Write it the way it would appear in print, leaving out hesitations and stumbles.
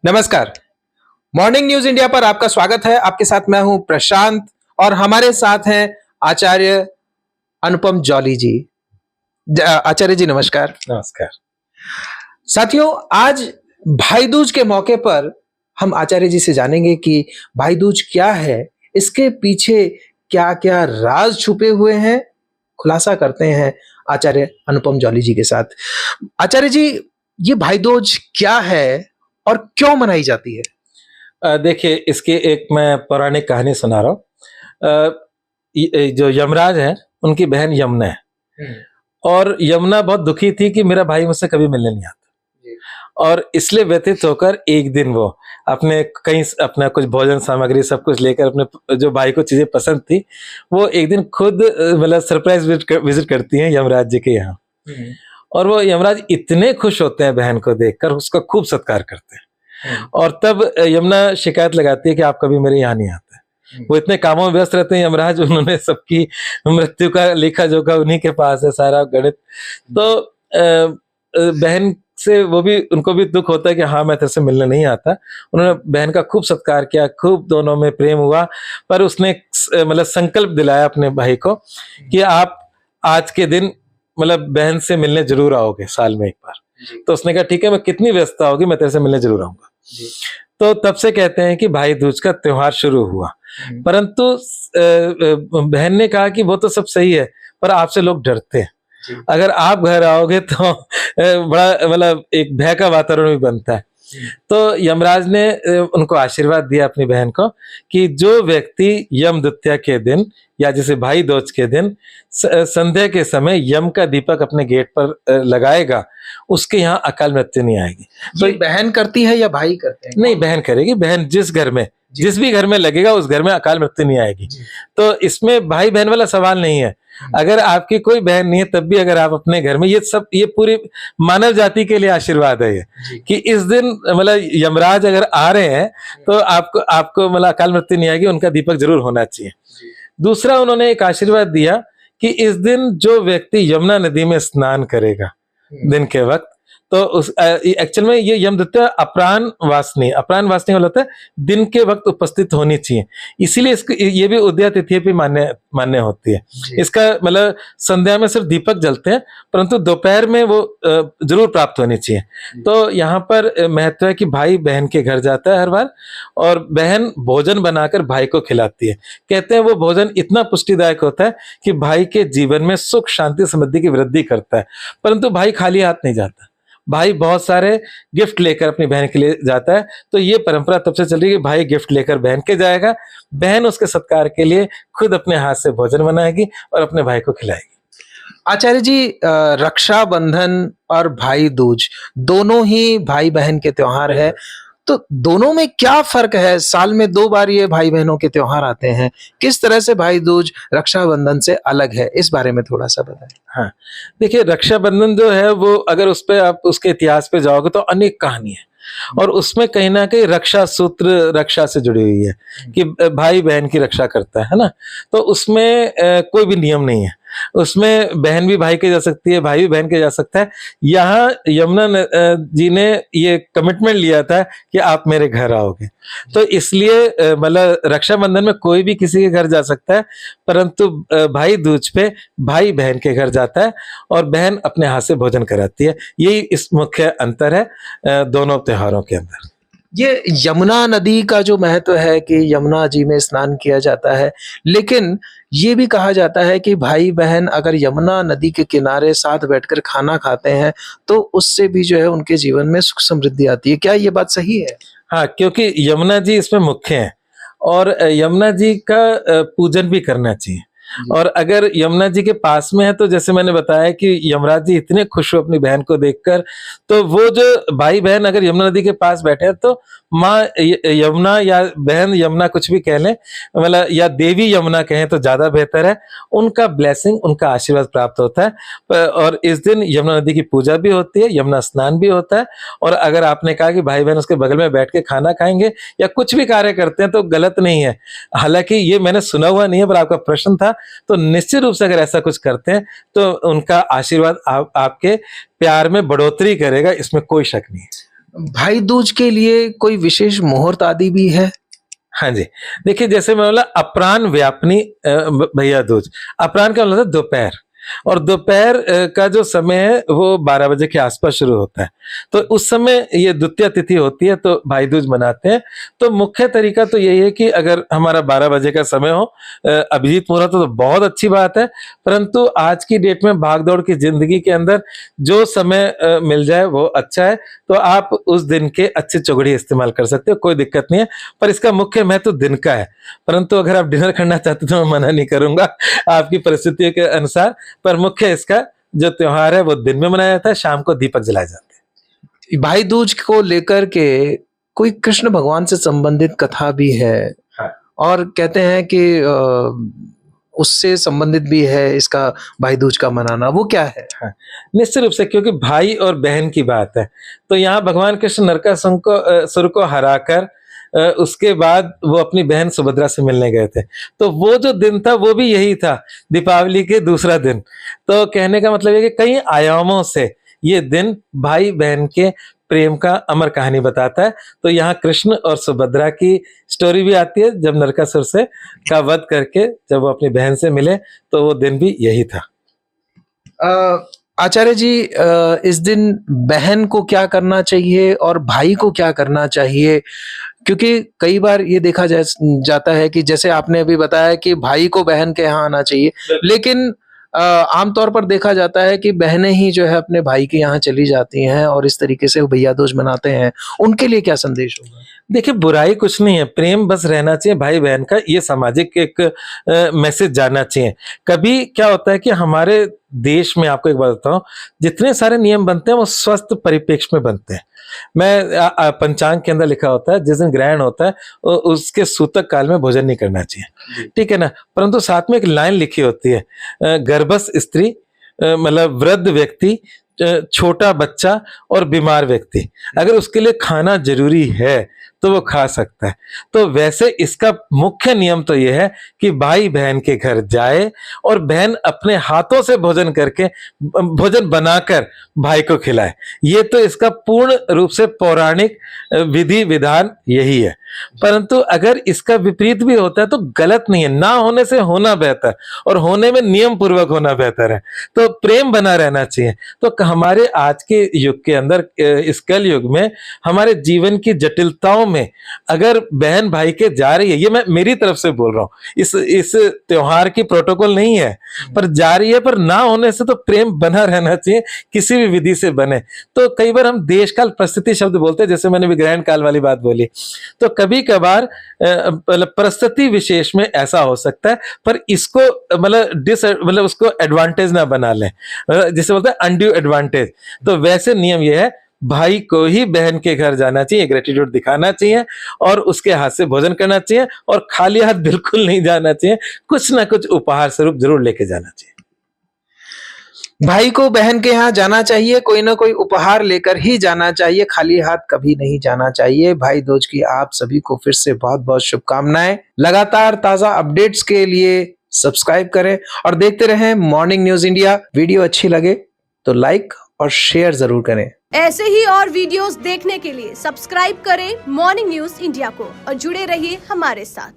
नमस्कार। Morning news India पर आपका स्वागत है। आपके साथ मैं हूं प्रशांत और हमारे साथ हैं आचार्य अनुपम जॉली जी। आचार्य जी नमस्कार। नमस्कार साथियों, आज भाई दूज के मौके पर हम आचार्य जी से जानेंगे कि भाई दूज क्या है, इसके पीछे क्या क्या राज छुपे हुए हैं। खुलासा करते हैं आचार्य अनुपम जॉली जी के साथ। आचार्य जी, ये भाई दूज क्या है और क्यों मनाई जाती है? देखिए, इसकी एक मैं पौराणिक कहानी सुना रहा हूँ। जो यमराज है, उनकी बहन यमुना है और यमुना बहुत दुखी थी कि मेरा भाई मुझसे कभी मिलने नहीं आता, और इसलिए व्यथित होकर एक दिन वो अपना कुछ भोजन सामग्री सब कुछ लेकर अपने जो भाई को चीजें पसंद थी, वो एक दिन खुद मतलब सरप्राइज विजिट करती हैं यमराज जी के यहाँ। और वो यमराज इतने खुश होते हैं बहन को देखकर, उसका खूब सत्कार करते हैं। और तब यमुना शिकायत लगाती है कि आप कभी मेरे यहाँ नहीं आते। वो इतने कामों में व्यस्त रहते हैं यमराज, उन्होंने सबकी मृत्यु का लेखा जोखा उन्हीं के पास है, सारा गणित। तो बहन से उनको भी दुख होता है कि हाँ, मैं तेरे से मिलने नहीं आता। उन्होंने बहन का खूब सत्कार किया, खूब दोनों में प्रेम हुआ, पर उसने मतलब संकल्प दिलाया अपने भाई को कि आप आज के दिन मतलब बहन से मिलने जरूर आओगे साल में एक बार। तो उसने कहा ठीक है, मैं कितनी व्यस्तता होगी, मैं तेरे से मिलने जरूर आऊंगा। तो तब से कहते हैं कि भाई दूज का त्योहार शुरू हुआ। परंतु बहन ने कहा कि वो तो सब सही है, पर आपसे लोग डरते हैं। अगर आप घर आओगे तो बड़ा मतलब एक भय का वातावरण भी बनता है। तो यमराज ने उनको आशीर्वाद दिया अपनी बहन को कि जो व्यक्ति यम द्वितीया के दिन या जैसे भाई दूज के दिन संध्या के समय यम का दीपक अपने गेट पर लगाएगा, उसके यहाँ अकाल मृत्यु नहीं आएगी। तो बहन करती है या भाई करते हैं? नहीं, बहन करेगी। बहन जिस भी घर में लगेगा उस घर में अकाल मृत्यु नहीं आएगी। तो इसमें भाई बहन वाला सवाल नहीं है। अगर आपकी कोई बहन नहीं है तब भी अगर आप अपने घर में, ये पूरी मानव जाति के लिए आशीर्वाद है ये कि इस दिन मतलब यमराज अगर आ रहे हैं तो आपको मतलब अकाल मृत्यु नहीं आएगी, उनका दीपक जरूर होना चाहिए। दूसरा, उन्होंने एक आशीर्वाद दिया कि इस दिन जो व्यक्ति यमुना नदी में स्नान करेगा दिन के वक्त, तो उस एक्चुअल में ये यम द्वितीया अपराह्न वासनी वाला होता है, दिन के वक्त उपस्थित होनी चाहिए। इसीलिए इसको ये भी उदया तिथि पे मान्य होती है। इसका मतलब संध्या में सिर्फ दीपक जलते हैं, परंतु दोपहर में वो जरूर प्राप्त होनी चाहिए। तो यहाँ पर महत्व है कि भाई बहन के घर जाता है हर बार और बहन भोजन बनाकर भाई को खिलाती है। कहते हैं वो भोजन इतना पुष्टिदायक होता है कि भाई के जीवन में सुख शांति समृद्धि की वृद्धि करता है। परंतु भाई खाली हाथ नहीं जाता, भाई बहुत सारे गिफ्ट लेकर अपनी बहन के लिए जाता है। तो ये परंपरा तब से चल रही है कि भाई गिफ्ट लेकर बहन के जाएगा, बहन उसके सत्कार के लिए खुद अपने हाथ से भोजन बनाएगी और अपने भाई को खिलाएगी। आचार्य जी, रक्षाबंधन और भाई दूज दोनों ही भाई बहन के त्योहार है, तो दोनों में क्या फर्क है? साल में 2 बार ये भाई बहनों के त्योहार आते हैं, किस तरह से भाई दूज रक्षाबंधन से अलग है, इस बारे में थोड़ा सा बताएं। हाँ, देखिए, रक्षाबंधन जो है वो अगर उस पे आप उसके इतिहास पे जाओगे तो अनेक कहानी है, और उसमें कहीं ना कहीं रक्षा सूत्र रक्षा से जुड़ी हुई है कि भाई बहन की रक्षा करता है ना। तो उसमें कोई भी नियम नहीं है, उसमें बहन भी भाई के जा सकती है, भाई भी बहन के जा सकता है। यहाँ यमुना जी ने ये कमिटमेंट लिया था कि आप मेरे घर आओगे, तो इसलिए मतलब रक्षाबंधन में कोई भी किसी के घर जा सकता है, परंतु भाई दूज पे भाई बहन के घर जाता है और बहन अपने हाथ से भोजन कराती है। यही इस मुख्य अंतर है दोनों त्योहारों के अंदर। ये यमुना नदी का जो महत्व है कि यमुना जी में स्नान किया जाता है, लेकिन ये भी कहा जाता है कि भाई बहन अगर यमुना नदी के किनारे साथ बैठकर खाना खाते हैं तो उससे भी जो है उनके जीवन में सुख समृद्धि आती है। क्या ये बात सही है? हाँ, क्योंकि यमुना जी इसमें मुख्य है और यमुना जी का पूजन भी करना चाहिए। और अगर यमुना जी के पास में है तो जैसे मैंने बताया कि यमराज जी इतने खुश हो अपनी बहन को देखकर, तो वो जो भाई बहन अगर यमुना नदी के पास बैठे हैं तो माँ यमुना या बहन यमुना कुछ भी कह लें, मतलब या देवी यमुना कहें तो ज्यादा बेहतर है, उनका ब्लेसिंग, उनका आशीर्वाद प्राप्त होता है। और इस दिन यमुना नदी की पूजा भी होती है, यमुना स्नान भी होता है। और अगर आपने कहा कि भाई बहन उसके बगल में बैठ के खाना खाएंगे या कुछ भी कार्य करते हैं तो गलत नहीं है। हालांकि ये मैंने सुना हुआ नहीं है, पर आपका प्रश्न था, तो निश्चित रूप से अगर ऐसा कुछ करते हैं तो उनका आशीर्वाद आपके प्यार में बढ़ोतरी करेगा, इसमें कोई शक नहीं है। भाई दूज के लिए कोई विशेष मुहूर्त आदि भी है? हाँ जी, देखिए जैसे मैं बोला अपराह्न व्यापनी भैया दूज। अपराह्न का मतलब दोपहर, और दोपहर का जो समय है वो 12 बजे के आसपास शुरू होता है। तो उस समय ये द्वितीया तिथि होती है, तो भाई दूज मनाते हैं। तो मुख्य तरीका तो यही है कि अगर हमारा 12 बजे का समय हो, अभिजीत मुहूर्त तो बहुत अच्छी बात है, परंतु आज की डेट में भागदौड़ की जिंदगी के अंदर जो समय मिल जाए वो अच्छा है। तो आप उस दिन के अच्छे चौघड़ी इस्तेमाल कर सकते हो, कोई दिक्कत नहीं है। पर इसका मुख्य महत्व दिन का है, परंतु अगर आप डिनर करना चाहते हो तो मैं मना नहीं करूंगा आपकी परिस्थितियों के अनुसार। पर मुख्य इसका जो त्योहार है वो दिन में मनाया जाता है, शाम को दीपक जलाए जाते हैं। भाई दूज को लेकर के कोई कृष्ण भगवान से संबंधित कथा भी है। हाँ। और कहते हैं कि उससे संबंधित भी है इसका भाई दूज का मनाना, वो क्या है? हाँ, निश्चित रूप से, क्योंकि भाई और बहन की बात है, तो यहाँ भगवान कृष्ण नरकासुर को हराकर उसके बाद वो अपनी बहन सुभद्रा से मिलने गए थे। तो वो जो दिन था वो भी यही था, दीपावली के दूसरा दिन। तो कहने का मतलब है कि कई आयामों से ये दिन भाई बहन के प्रेम का अमर कहानी बताता है। तो यहाँ कृष्ण और सुभद्रा की स्टोरी भी आती है, जब नरकासुर से का वध करके जब वो अपनी बहन से मिले, तो वो दिन भी यही था। आचार्य जी, इस दिन बहन को क्या करना चाहिए और भाई को क्या करना चाहिए? क्योंकि कई बार ये देखा जाता है कि जैसे आपने अभी बताया कि भाई को बहन के यहाँ आना चाहिए, लेकिन आमतौर पर देखा जाता है कि बहनें ही जो है अपने भाई के यहाँ चली जाती हैं और इस तरीके से वो भैया दूज मनाते हैं। उनके लिए क्या संदेश होगा? देखिए, बुराई कुछ नहीं है, प्रेम बस रहना चाहिए भाई बहन का, ये सामाजिक एक मैसेज जाना चाहिए। कभी क्या होता है कि हमारे देश में, आपको एक बात बताऊं, जितने सारे नियम बनते हैं वो स्वस्थ परिप्रेक्ष्य में बनते हैं। मैं पंचांग के अंदर लिखा होता है जिस दिन ग्रहण होता है उसके सूतक काल में भोजन नहीं करना चाहिए, ठीक है ना। परंतु साथ में एक लाइन लिखी होती है, गर्भस्थ स्त्री, मतलब वृद्ध व्यक्ति, छोटा बच्चा और बीमार व्यक्ति, अगर उसके लिए खाना जरूरी है तो वो खा सकता है। तो वैसे इसका मुख्य नियम तो ये है कि भाई बहन के घर जाए और बहन अपने हाथों से भोजन करके, भोजन बनाकर भाई को खिलाए। ये तो इसका पूर्ण रूप से पौराणिक विधि विधान यही है। परंतु अगर इसका विपरीत भी होता है तो गलत नहीं है, ना होने से होना बेहतर, और होने में नियम पूर्वक होना बेहतर है। तो प्रेम बना रहना चाहिए। तो हमारे आज के युग के अंदर, इस कल युग में, हमारे जीवन की जटिलताओं में अगर बहन भाई के जा रही है, ये मैं मेरी तरफ से बोल रहा हूं, इस त्योहार की प्रोटोकॉल नहीं है, पर जा रही है, पर ना होने से तो प्रेम बना रहना चाहिए, किसी भी विधि से बने। तो कई बार हम देश काल परिस्थिति शब्द बोलते हैं, जैसे मैंने ग्रहण काल वाली बात बोली, तो कभी कभार परिस्थिति विशेष में ऐसा हो सकता है, पर इसको मतलब उसको एडवांटेज ना बना लें, जिसे बोलते हैं अनड्यू एडवांटेज। तो वैसे नियम यह है, भाई को ही बहन के घर जाना चाहिए, ग्रेटिट्यूड दिखाना चाहिए और उसके हाथ से भोजन करना चाहिए, और खाली हाथ बिल्कुल नहीं जाना चाहिए, कुछ ना कुछ उपहार स्वरूप जरूर लेके जाना चाहिए। भाई को बहन के यहाँ जाना चाहिए, कोई ना कोई उपहार लेकर ही जाना चाहिए, खाली हाथ कभी नहीं जाना चाहिए। भाई दूज की आप सभी को फिर से बहुत बहुत शुभकामनाएं। लगातार ताजा अपडेट्स के लिए सब्सक्राइब करें और देखते रहें मॉर्निंग न्यूज इंडिया। वीडियो अच्छी लगे तो लाइक और शेयर जरूर करें। ऐसे ही और वीडियोस देखने के लिए सब्सक्राइब करें मॉर्निंग न्यूज इंडिया को और जुड़े रहिए हमारे साथ।